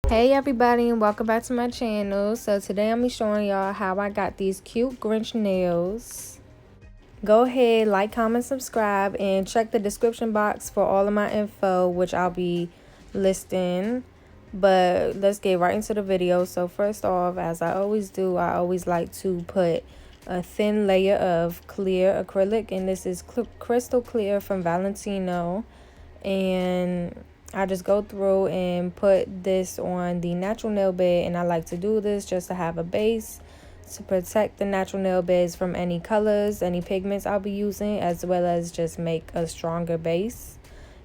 Hey everybody, and welcome back to my channel. So today I'm showing y'all how I got these cute Grinch nails. Go ahead, like, comment, subscribe, and check the description box for all of my info, which I'll be listing. But let's get right into the video. So first off, as I always do, I always like to put a thin layer of clear acrylic, and this is crystal clear from Valentino. And I just go through and put this on the natural nail bed, and I like to do this just to have a base to protect the natural nail beds from any colors, any pigments I'll be using, as well as just make a stronger base.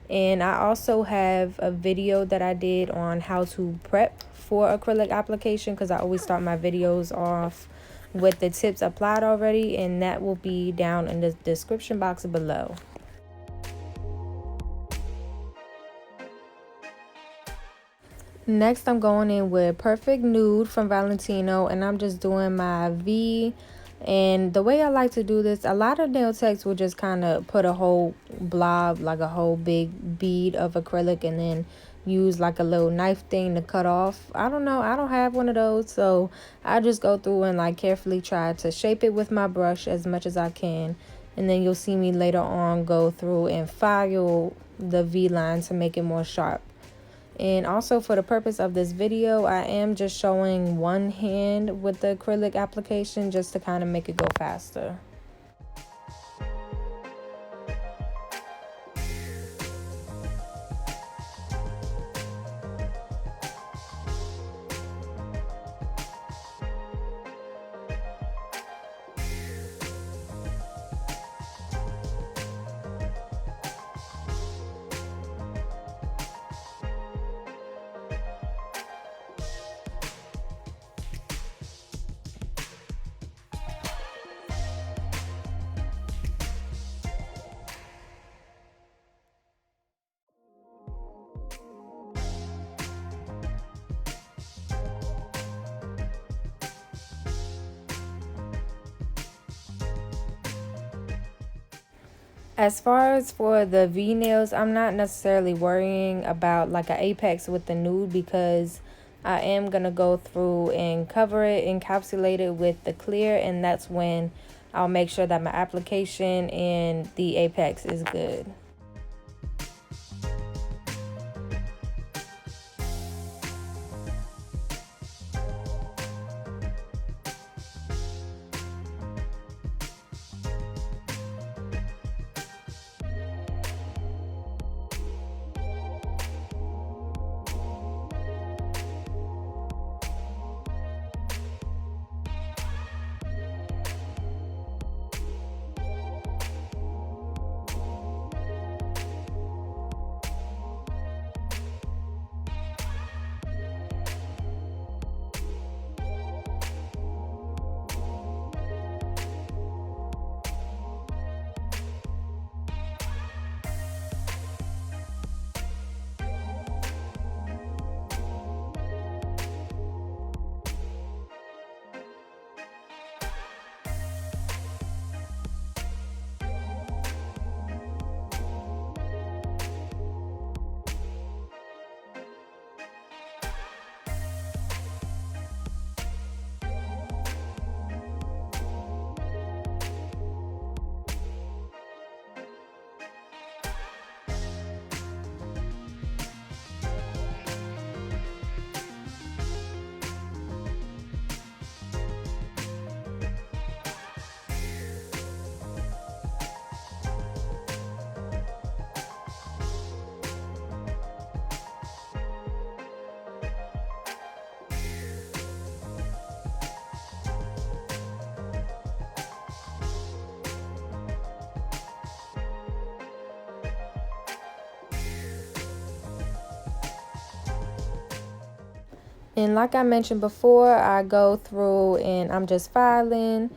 And I also have a video that I did on how to prep for acrylic application, because I always start my videos off with the tips applied already, and that will be down in the description box below. Next, I'm going in with Perfect Nude from Valentino, and I'm just doing my V. And the way I like to do this, a lot of nail techs will just kind of put a whole blob, like a whole big bead of acrylic, and then use like a little knife thing to cut off. I don't know, I don't have one of those, so I just go through and like carefully try to shape it with my brush as much as I can. And then you'll see me later on go through and file the V line to make it more sharp. And also, for the purpose of this video, I am just showing one hand with the acrylic application just to kind of make it go faster. As far as for the V nails, I'm not necessarily worrying about like an apex with the nude, because I am going to go through and cover it, encapsulate it with the clear, and that's when I'll make sure that my application and the apex is good. And like I mentioned before, I go through and I'm just filing.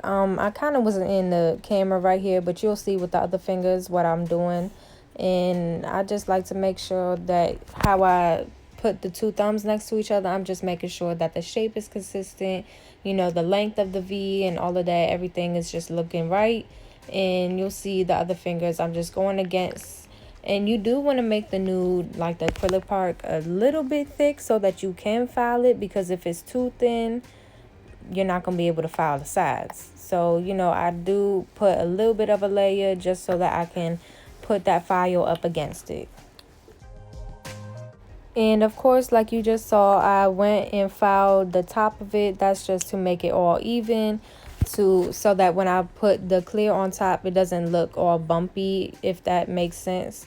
I kind of wasn't in the camera right here, but you'll see with the other fingers what I'm doing. And I just like to make sure that how I put the two thumbs next to each other, I'm just making sure that the shape is consistent, you know, the length of the V and all of that, everything is just looking right. And you'll see the other fingers, I'm just going against And you do want to make the nude, like the acrylic part, a little bit thick so that you can file it, because if it's too thin, you're not going to be able to file the sides. So, you know, I do put a little bit of a layer just so that I can put that file up against it. And of course, like you just saw, I went and filed the top of it. That's just to make it all even, so that when I put the clear on top, it doesn't look all bumpy, if that makes sense.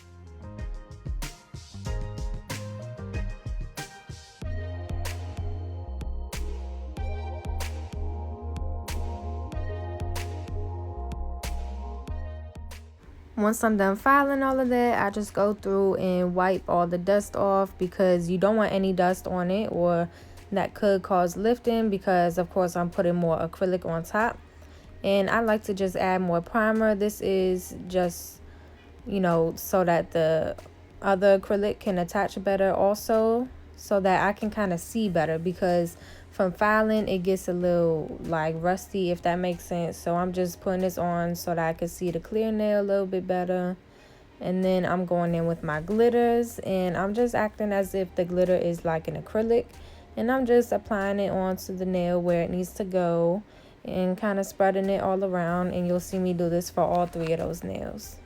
Once I'm done filing all of that, I just go through and wipe all the dust off, because you don't want any dust on it, or that could cause lifting, because of course I'm putting more acrylic on top. And I like to just add more primer. This is just, you know, so that the other acrylic can attach better, also so that I can kind of see better, because from filing it gets a little like rusty, if that makes sense. So I'm just putting this on so that I can see the clear nail a little bit better. And then I'm going in with my glitters, and I'm just acting as if the glitter is like an acrylic, and I'm just applying it onto the nail where it needs to go, and kind of spreading it all around. And you'll see me do this for all 3 of those nails.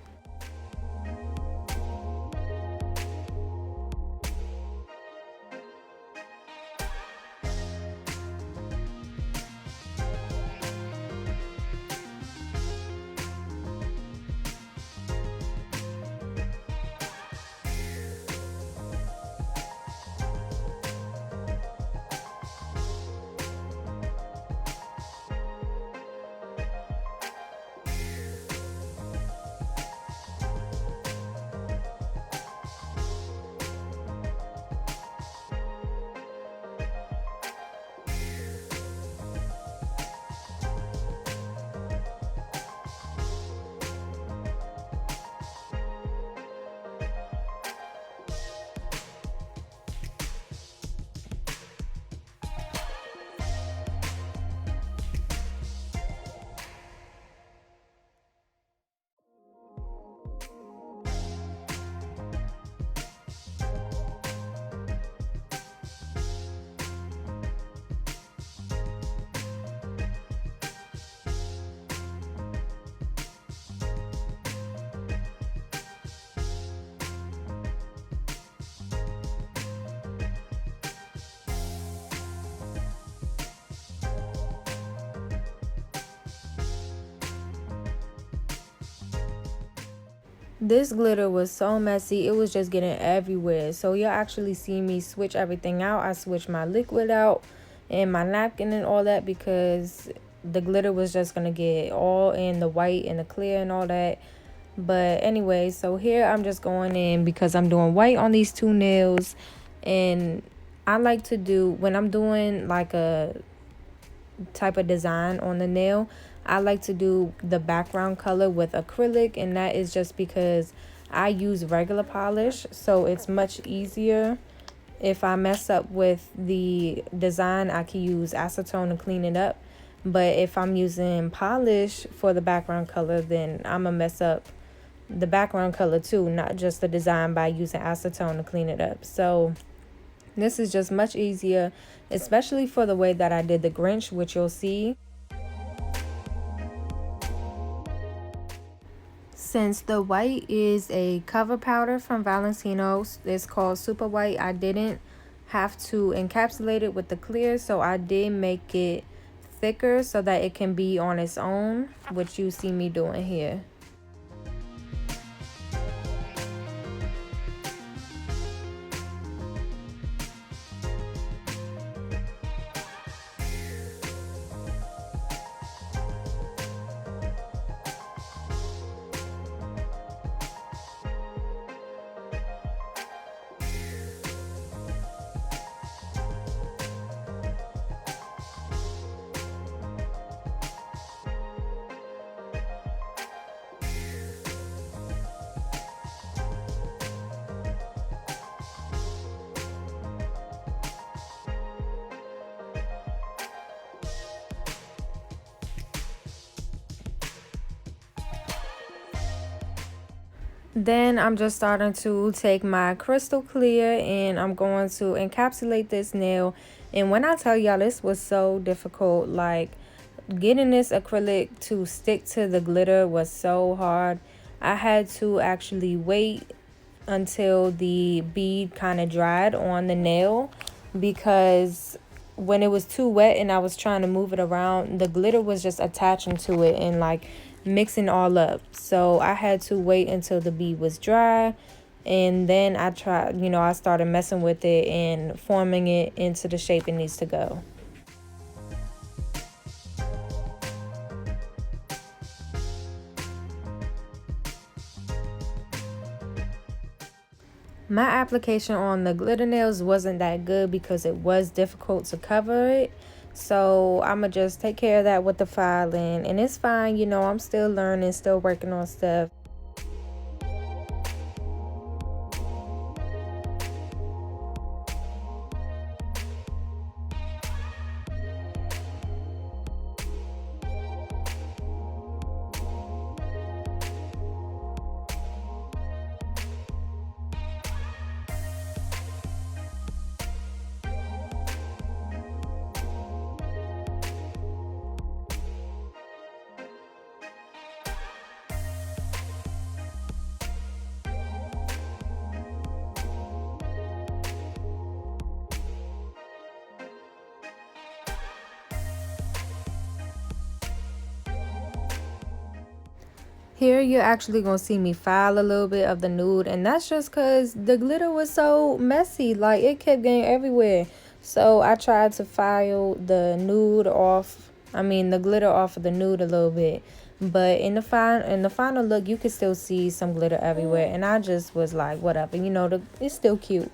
This glitter was so messy, it was just getting everywhere. So you'll actually see me switch everything out. I switched my liquid out and my napkin and all that, because the glitter was just gonna get all in the white and the clear and all that. But anyway, so here I'm just going in because I'm doing white on these 2 nails. And I like to do, when I'm doing like a type of design on the nail, I like to do the background color with acrylic, and that is just because I use regular polish, so it's much easier. If I mess up with the design, I can use acetone to clean it up. But if I'm using polish for the background color, then I'm gonna mess up the background color too, not just the design, by using acetone to clean it up. So this is just much easier, especially for the way that I did the Grinch, which you'll see. Since the white is a cover powder from Valentino, it's called Super White, I didn't have to encapsulate it with the clear, so I did make it thicker so that it can be on its own, which you see me doing here. Then I'm just starting to take my crystal clear and I'm going to encapsulate this nail. And when I tell y'all, this was so difficult, like getting this acrylic to stick to the glitter was so hard. I had to actually wait until the bead kind of dried on the nail, because when it was too wet and I was trying to move it around, the glitter was just attaching to it and like mixing all up. So I had to wait until the bead was dry, and then I tried, I started messing with it and forming it into the shape it needs to go. My application on the glitter nails wasn't that good because it was difficult to cover it. So I'ma just take care of that with the filing, and it's fine, I'm still learning, still working on stuff. Here you're actually gonna see me file a little bit of the nude, and that's just because the glitter was so messy, like it kept getting everywhere. So I tried to file the nude off, the glitter off of the nude a little bit. But in the final look, you can still see some glitter everywhere, and I just was like, whatever, it's still cute.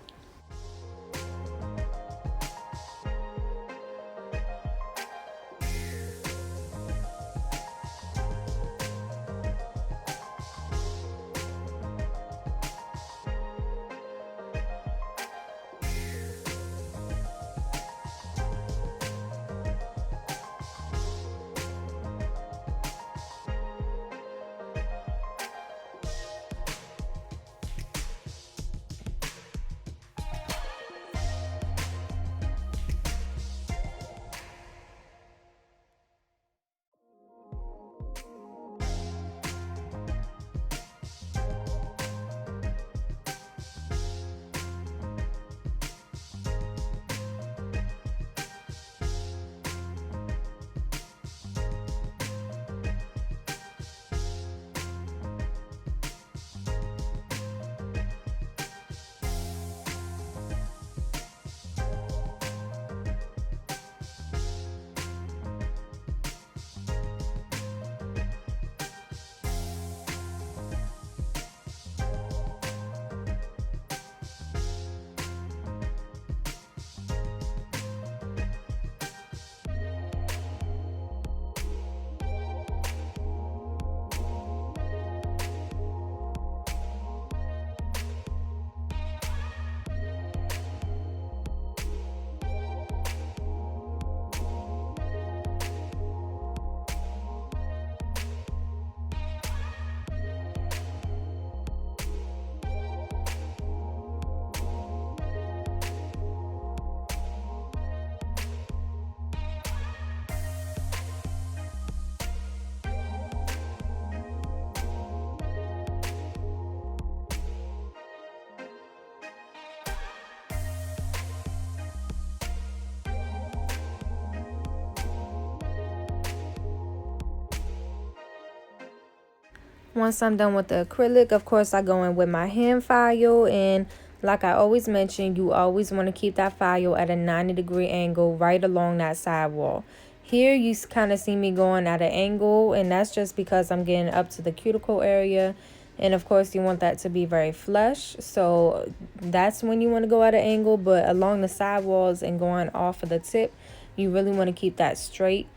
Once I'm done with the acrylic, of course, I go in with my hand file. And like I always mention, you always want to keep that file at a 90-degree angle right along that sidewall. Here you kind of see me going at an angle, and that's just because I'm getting up to the cuticle area. And of course, you want that to be very flush. So that's when you want to go at an angle. But along the sidewalls and going off of the tip, you really want to keep that straight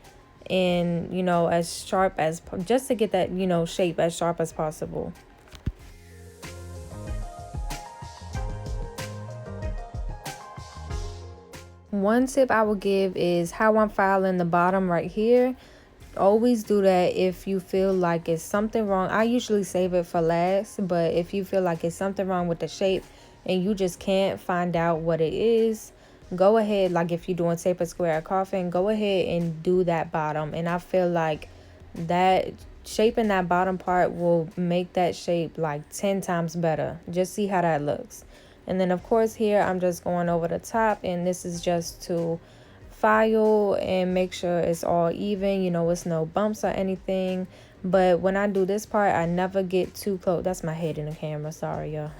and as sharp as, just to get that shape as sharp as possible. One tip I will give is how I'm filing the bottom right here. always do that if you feel like it's something wrong. I usually save it for last, but if you feel like it's something wrong with the shape and you just can't find out what it is, go ahead, like if you're doing taper square or coffin, go ahead and do that bottom. And I feel like that shaping that bottom part will make that shape like 10 times better. Just see how that looks. And then of course here I'm just going over the top, and this is just to file and make sure it's all even, you know, it's no bumps or anything. But when I do this part, I never get too close. That's my head in the camera, sorry y'all.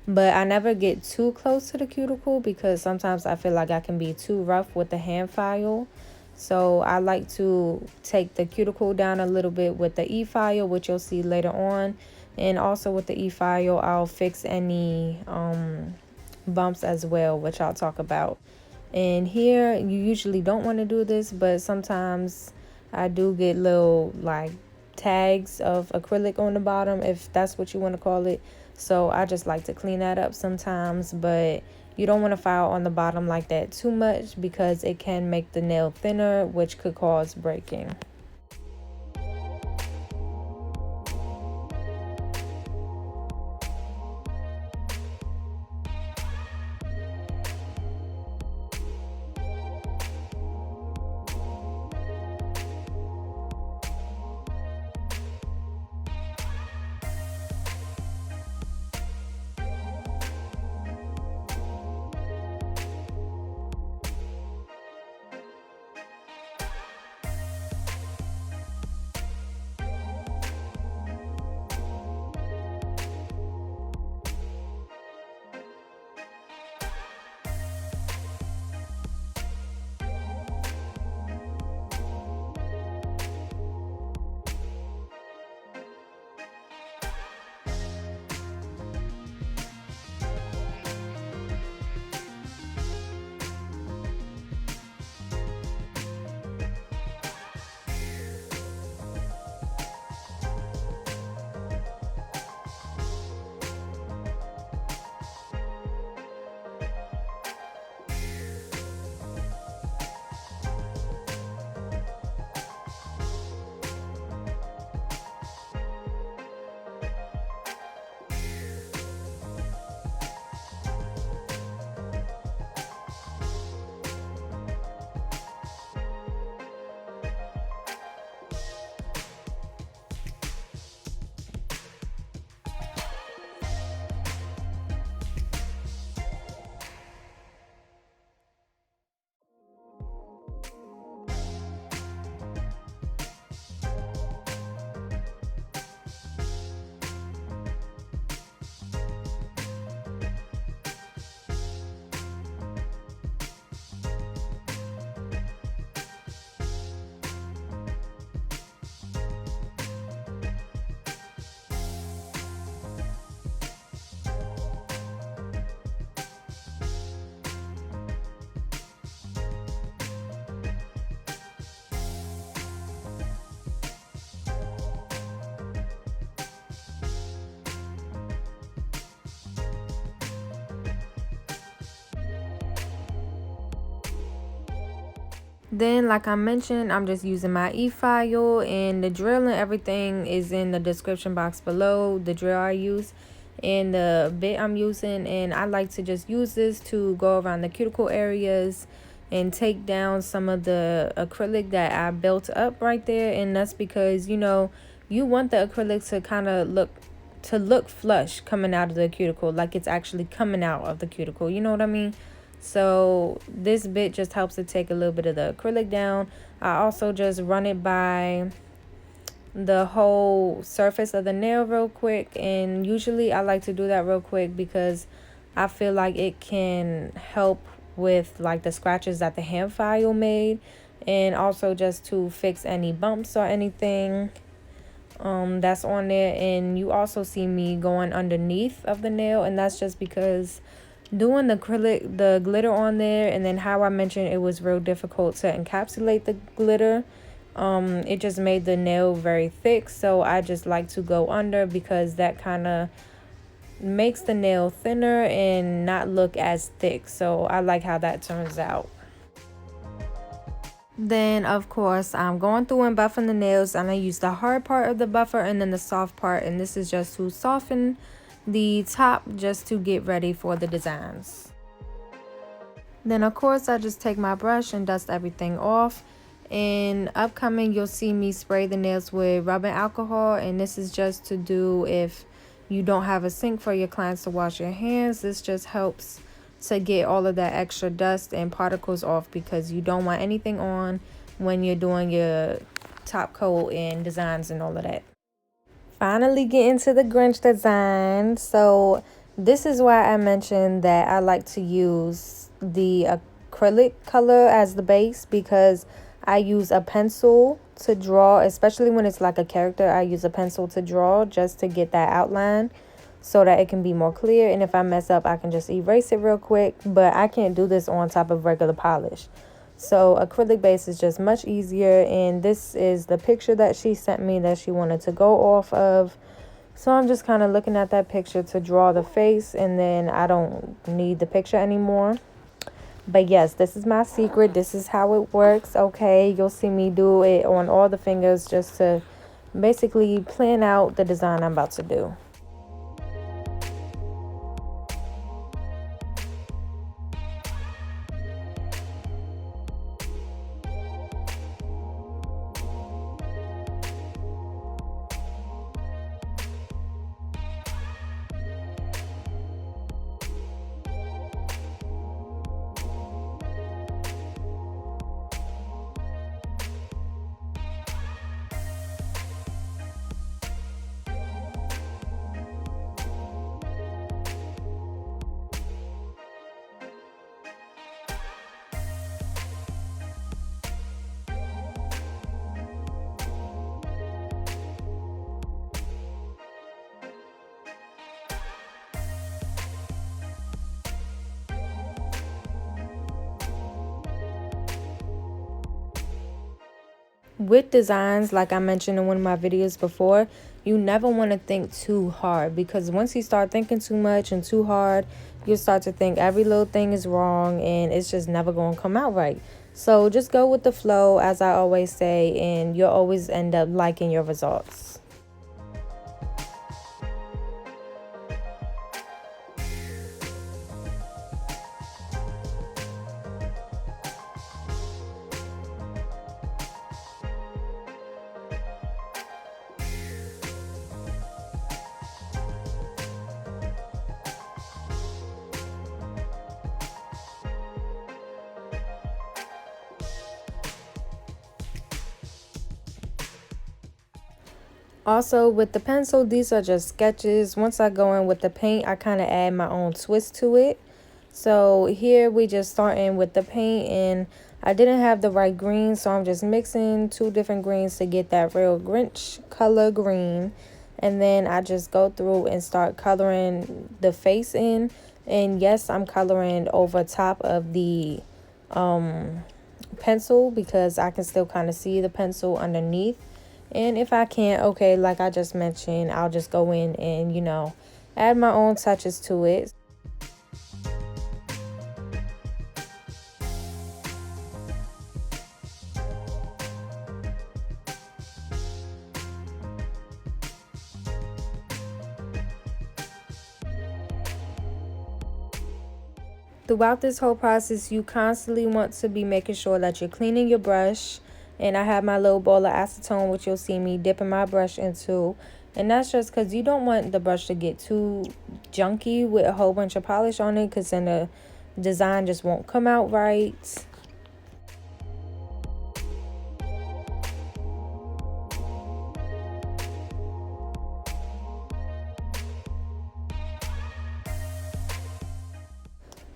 But I never get too close to the cuticle because sometimes I feel like I can be too rough with the hand file. So I like to take the cuticle down a little bit with the e-file, which you'll see later on. And also with the e-file, I'll fix any bumps as well, which I'll talk about. And here, you usually don't want to do this, but sometimes I do get little like tags of acrylic on the bottom, if that's what you want to call it. So I just like to clean that up sometimes, but you don't want to file on the bottom like that too much because it can make the nail thinner, which could cause breaking. Then, like I mentioned, I'm just using my e-file, and the drill and everything is in the description box below, the drill I use and the bit I'm using. And I like to just use this to go around the cuticle areas and take down some of the acrylic that I built up right there. And that's because, you know, you want the acrylic to kind of look flush coming out of the cuticle, like it's actually coming out of the cuticle, you know what I mean? So this bit just helps to take a little bit of the acrylic down. I also just run it by the whole surface of the nail real quick, and usually I like to do that real quick because I feel like it can help with like the scratches that the hand file made, and also just to fix any bumps or anything that's on there. And you also see me going underneath of the nail, and that's just because doing the glitter on there, and then how I mentioned it was real difficult to encapsulate the glitter, it just made the nail very thick. So I just like to go under because that kind of makes the nail thinner and not look as thick. So I like how that turns out. Then, of course, I'm going through and buffing the nails, and I use the hard part of the buffer and then the soft part, and this is just to soften the top just to get ready for the designs. Then, of course, I just take my brush and dust everything off. In upcoming, you'll see me spray the nails with rubbing alcohol, and this is just to do if you don't have a sink for your clients to wash your hands. This just helps to get all of that extra dust and particles off, because you don't want anything on when you're doing your top coat and designs and all of that. Finally getting to the Grinch design. So this is why I mentioned that I like to use the acrylic color as the base, because I use a pencil to draw, especially when it's like a character. I use a pencil to draw just to get that outline so that it can be more clear, and if I mess up I can just erase it real quick, but I can't do this on top of regular polish. So acrylic base is just much easier, and this is the picture that she sent me that she wanted to go off of. So I'm just kind of looking at that picture to draw the face, and then I don't need the picture anymore. But yes, this is my secret. This is how it works. Okay, you'll see me do it on all the fingers just to basically plan out the design I'm about to do. With designs, like I mentioned in one of my videos before, you never want to think too hard, because once you start thinking too much and too hard, you'll start to think every little thing is wrong and it's just never going to come out right. So just go with the flow, as I always say, and you'll always end up liking your results. Also, with the pencil, these are just sketches. Once I go in with the paint, I kind of add my own twist to it. So here we just starting with the paint, and I didn't have the right green, so I'm just mixing two different greens to get that real Grinch color green. And then I just go through and start coloring the face in. And yes, I'm coloring over top of the pencil, because I can still kind of see the pencil underneath. And if I can't, okay, like I just mentioned, I'll just go in and, add my own touches to it. Throughout this whole process, you constantly want to be making sure that you're cleaning your brush. And I have my little bowl of acetone, which you'll see me dipping my brush into. And that's just because you don't want the brush to get too junky with a whole bunch of polish on it, because then the design just won't come out right.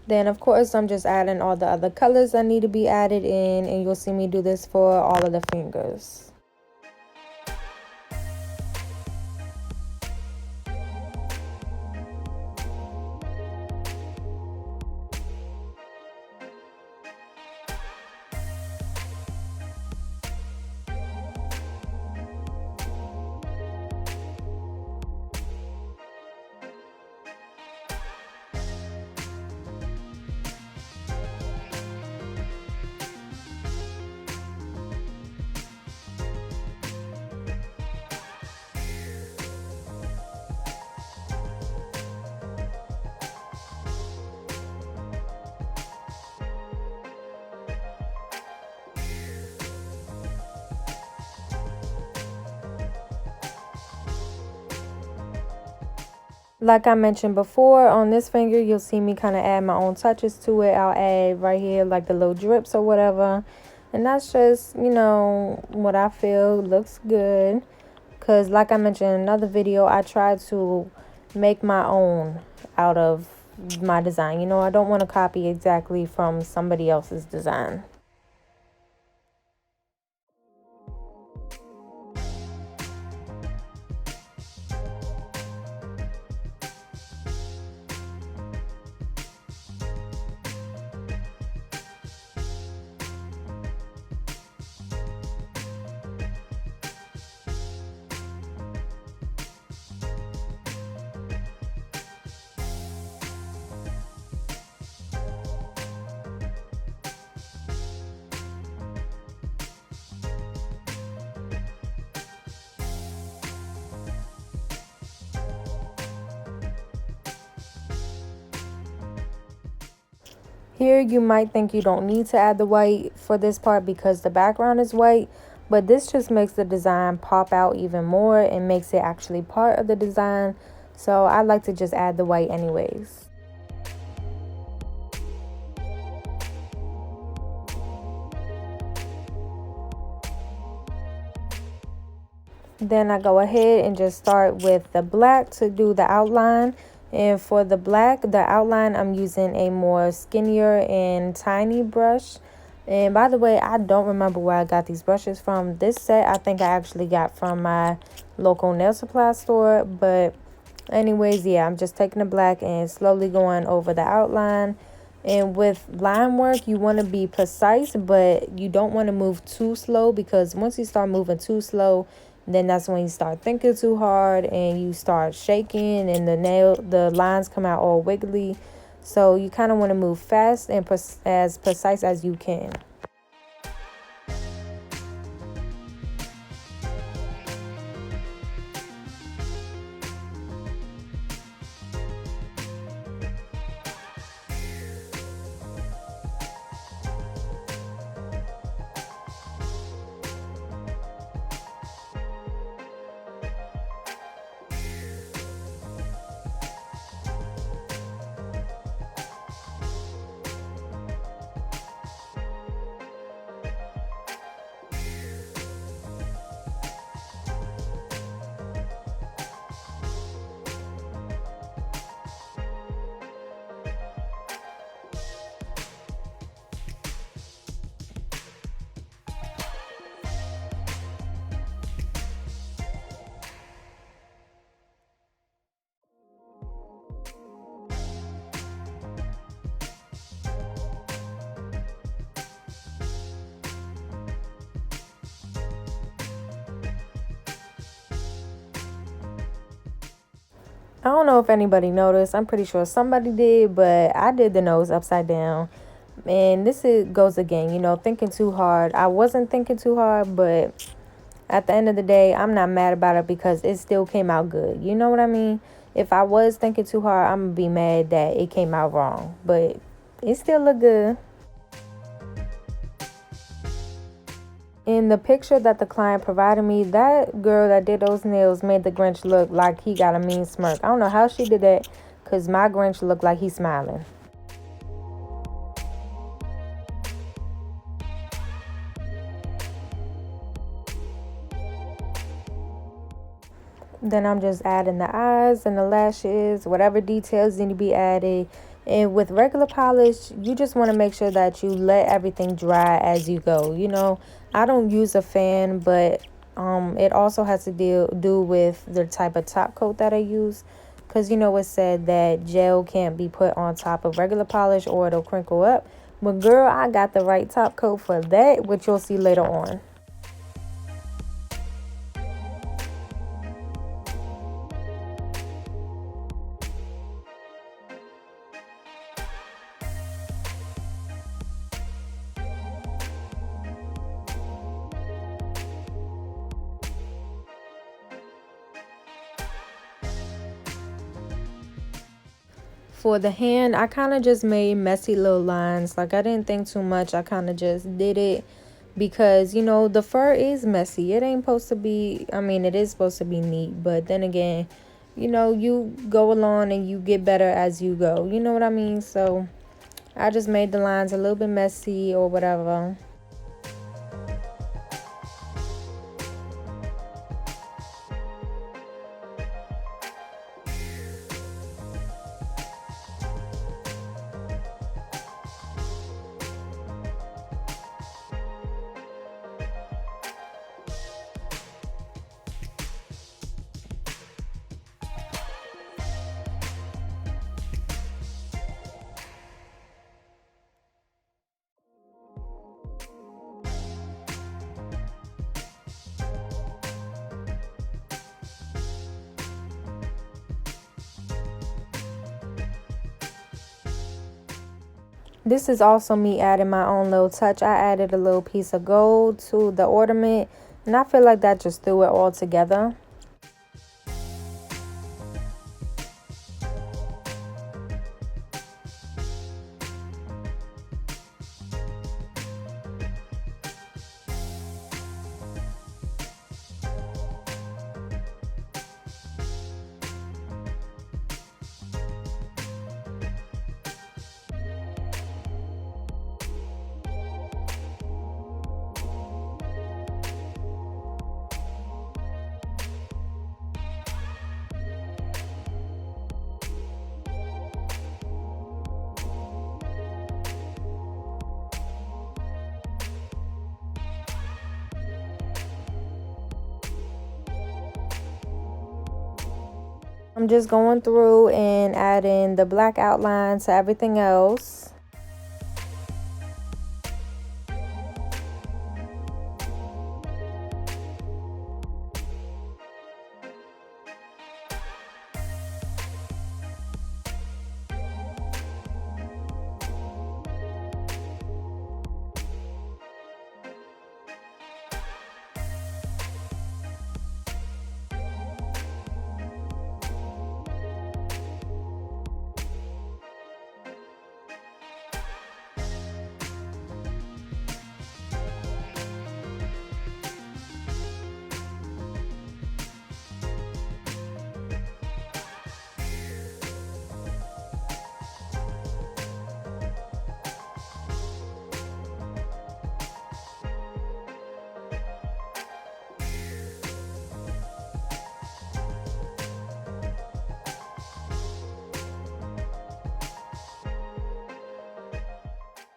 Then, of course, I'm just adding all the other colors that need to be added in, and you'll see me do this for all of the fingers. Like I mentioned before, on this finger, you'll see me kind of add my own touches to it. I'll add right here like the little drips or whatever. And that's just, you know, what I feel looks good. Because like I mentioned in another video, I tried to make my own out of my design. You know, I don't want to copy exactly from somebody else's design. Here you might think you don't need to add the white for this part because the background is white, but this just makes the design pop out even more and makes it actually part of the design. So I like to just add the white anyways. Then I go ahead and just start with the black to do the outline. And for the black, the outline, I'm using a more skinnier and tiny brush. And by the way, I don't remember where I got these brushes from. This set I think I actually got from my local nail supply store. But anyways, yeah, I'm just taking the black and slowly going over the outline. And with line work, you want to be precise, but you don't want to move too slow, because once you start moving too slow, then that's when you start thinking too hard and you start shaking and the lines come out all wiggly. So you kind of want to move fast and as precise as you can. I don't know if anybody noticed. I'm pretty sure somebody did, but I did the nose upside down. And goes again, you know, thinking too hard. I wasn't thinking too hard, but at the end of the day, I'm not mad about it because it still came out good. You know what I mean? If I was thinking too hard, I'm going to be mad that it came out wrong. But it still looked good. In the picture that the client provided me, that girl that did those nails made the Grinch look like he got a mean smirk. I don't know how she did that, because my Grinch looked like he's smiling. Then I'm just adding the eyes and the lashes, whatever details need to be added. And with regular polish, you just want to make sure that you let everything dry as you go. You know, I don't use a fan, but it also has to do with the type of top coat that I use. Because, you know, it said that gel can't be put on top of regular polish or it'll crinkle up. But girl, I got the right top coat for that, which you'll see later on. For the hand, I kind of just made messy little lines. Like, I didn't think too much. I kind of just did it because, you know, the fur is messy. It ain't supposed to be, I mean, it is supposed to be neat. But then again, you know, you go along and you get better as you go. You know what I mean? So I just made the lines a little bit messy or whatever. This is also me adding my own little touch. I added a little piece of gold to the ornament, and I feel like that just threw it all together. I'm just going through and adding the black outline to everything else.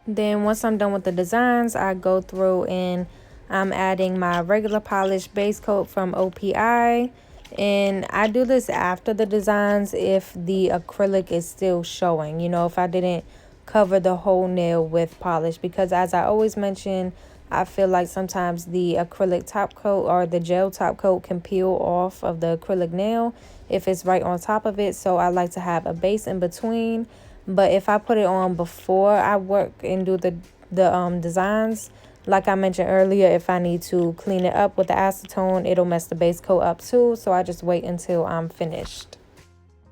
Then once I'm done with the designs, I go through and I'm adding my regular polish base coat from OPI. And I do this after the designs if the acrylic is still showing, you know, if I didn't cover the whole nail with polish. Because as I always mention, I feel like sometimes the acrylic top coat or the gel top coat can peel off of the acrylic nail if it's right on top of it. So I like to have a base in between. But if I put it on before I work and do the designs, like I mentioned earlier, if I need to clean it up with the acetone, it'll mess the base coat up too. So I just wait until I'm finished.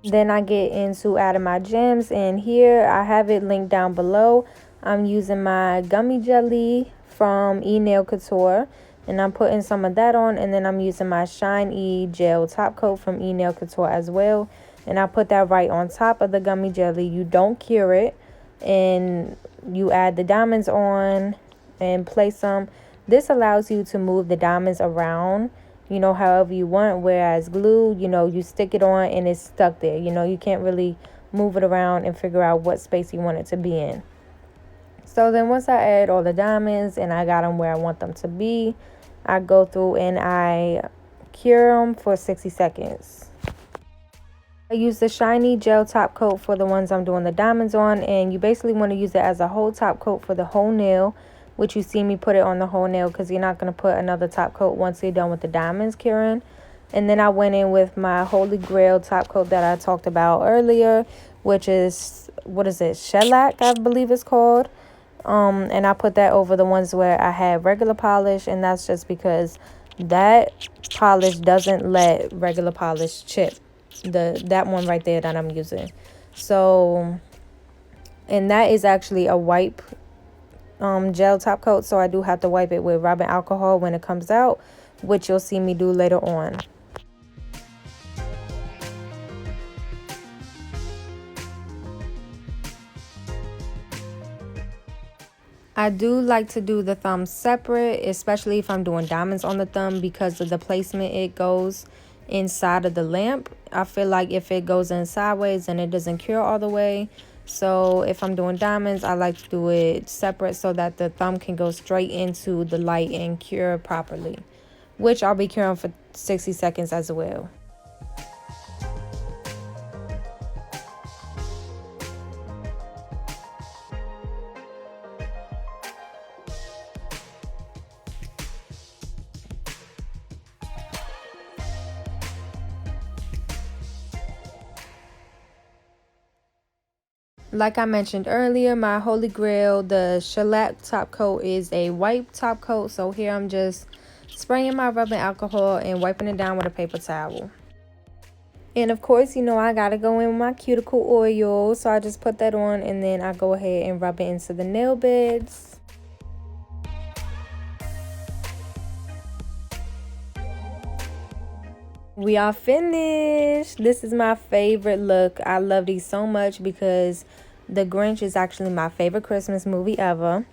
Then I get into adding my gems, and here I have it linked down below. I'm using my gummy jelly from Nail Couture, and I'm putting some of that on, and then I'm using my Shine E gel top coat from Nail Couture as well. And I put that right on top of the gummy jelly. You don't cure it, and you add the diamonds on and place them. This allows you to move the diamonds around, you know, however you want, whereas glue, you know, you stick it on and it's stuck there. You know, you can't really move it around and figure out what space you want it to be in. So then once I add all the diamonds and I got them where I want them to be, I go through and I cure them for 60 seconds. I use the shiny gel top coat for the ones I'm doing the diamonds on, and you basically want to use it as a whole top coat for the whole nail, which you see me put it on the whole nail because you're not going to put another top coat once you're done with the diamonds curing. And then I went in with my Holy Grail top coat that I talked about earlier, which is, what is it, shellac, I believe it's called. And I put that over the ones where I had regular polish, and that's just because that polish doesn't let regular polish chip. That one right there that I'm using. So, and that is actually a wipe gel top coat, so I do have to wipe it with rubbing alcohol when it comes out, which you'll see me do later on. I do like to do the thumb separate, especially if I'm doing diamonds on the thumb because of the placement it goes inside of the lamp. I feel like if it goes in sideways then it doesn't cure all the way. So if I'm doing diamonds, I like to do it separate so that the thumb can go straight into the light and cure properly, which I'll be curing for 60 seconds as well. Like I mentioned earlier, my holy grail, the shellac top coat, is a white top coat. So here I'm just spraying my rubbing alcohol and wiping it down with a paper towel. And of course, you know, I gotta go in with my cuticle oil. So I just put that on and then I go ahead and rub it into the nail beds. We are finished. This is my favorite look. I love these so much because The Grinch is actually my favorite Christmas movie ever.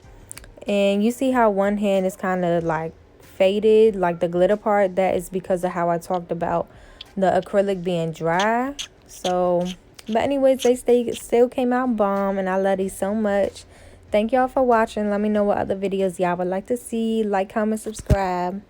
And you see how one hand is kind of like faded, like the glitter part? That is because of how I talked about the acrylic being dry. So, but anyways, they still came out bomb and I love these so much. Thank y'all for watching. Let me know what other videos y'all would like to see. Like, comment, subscribe.